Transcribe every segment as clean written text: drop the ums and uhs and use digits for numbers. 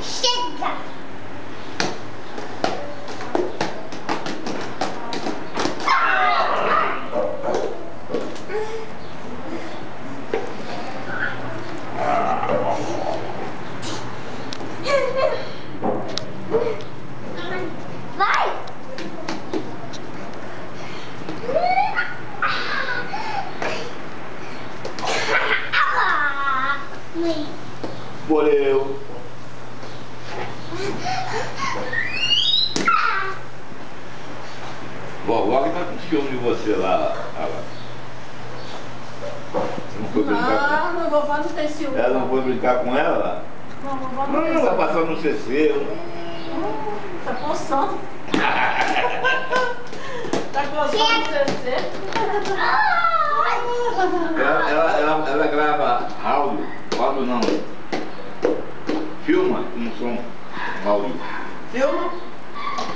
Chega! Vai! Morreu. Vovó que tá com ciúme de você lá. Você não foi brincar com... Não, vovó não tem ciúme. Ela não foi brincar com ela? Não, vovó não tem ciúme. Vai passar no CC. Tá coçando. Tá coçando no CC. Ela grava áudio não. Filma com som, áudio. Filma?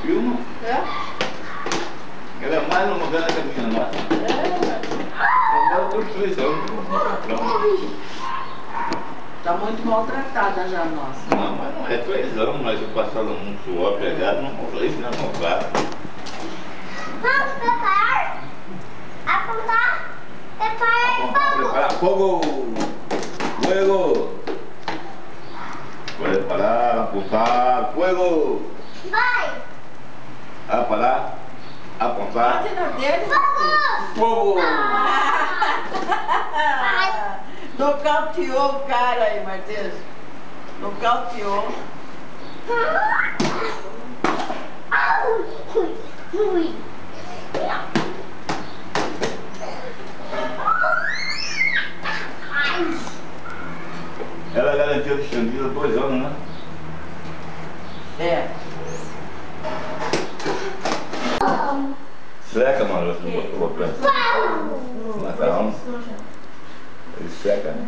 Filma? É? Ela é mais novela que a minha nossa. Ela tem 3 anos. Tá muito maltratada já, nossa. Não, mas não é 3 anos, mas eu passando um suor pegado, não falei isso, não, claro. Vamos preparar? Apontar? Preparar fogo! Fuego! Preparar, apontar, fuego! Vai! Parar, apontar. Bate na dele. Fogo! Fogo! Nocauteou o cara aí, Matheus. Nocauteou. Ui! Ela garantiu de Xandila 2 anos, né? É. Seca, mano, você botou pra macarrão. Ele seca, né?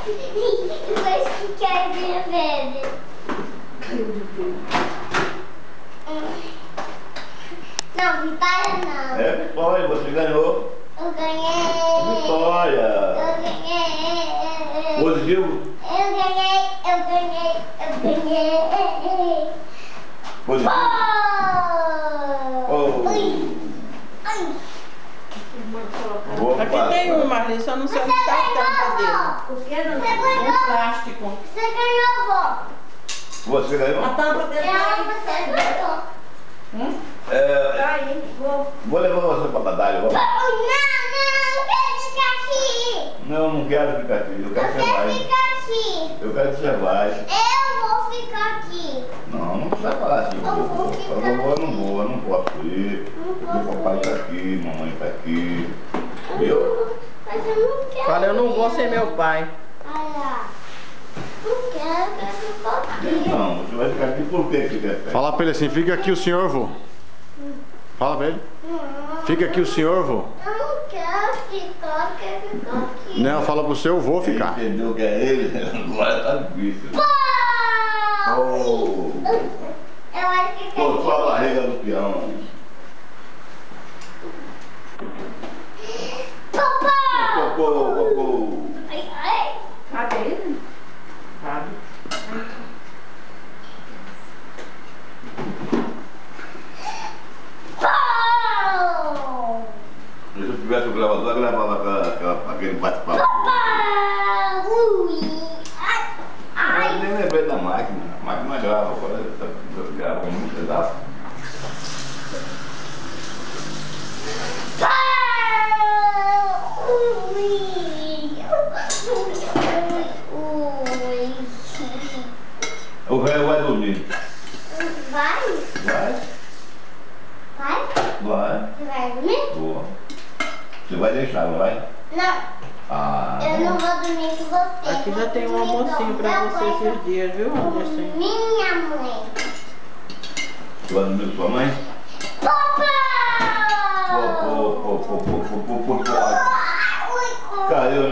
Depois que quer ver. Não, vitória não. É vitória, você ganhou. Eu ganhei. Vitória. Eu ganhei. Positivo? Eu ganhei. Positivo. Oh. Ai. Aqui tem uma, Marli, só não sei onde está a tampa dele. Você ganhou. Um plástico. Você ganhou, vó. Você ganhou? A tampa dele Você ganhou. tá aí. Vou levar você pra batalha. Não, quero ficar aqui. Não, não quero ficar aqui. Eu quero Eu que você quero vai. ficar aqui. Eu quero que você vai. Eu vou ficar aqui. Não, não precisa falar assim. Eu vou ficar Eu não posso ir. Meu papai tá aqui, mamãe tá aqui. Viu? Mas eu não quero. Fala, eu não vou sem meu pai. Olha. Não quero ficar aqui. Não, você vai ficar aqui por que você quer? Fala pra ele assim, fica aqui o senhor, vô. Fala pra ele. Fica aqui o senhor, vô. Eu não quero ficar, quero ficar aqui. Não, fala pro seu vô ficar. Entendeu que é ele? Agora tá difícil. Oh. Eu acho que Pô, sua barriga do peão. Papai! Cocô. Ai. Cabe ele? Cabe. Pau! Se eu tivesse o gravador, eu gravava aquele bate-papo. Papai! Ui! Ai! Eu nem lembrei da máquina. A máquina grava, agora eu gravo um pedaço. O velho vai dormir. Vai? Vai? Vai? Vai. Você vai dormir? Boa. Você vai deixar, não vai? Não, Ah. eu não vou dormir com você. Aqui já tem um almocinho pra você esses dias, viu, Anderson? Minha mãe. Você vai dormir com sua mãe? Papai! Caiu, né?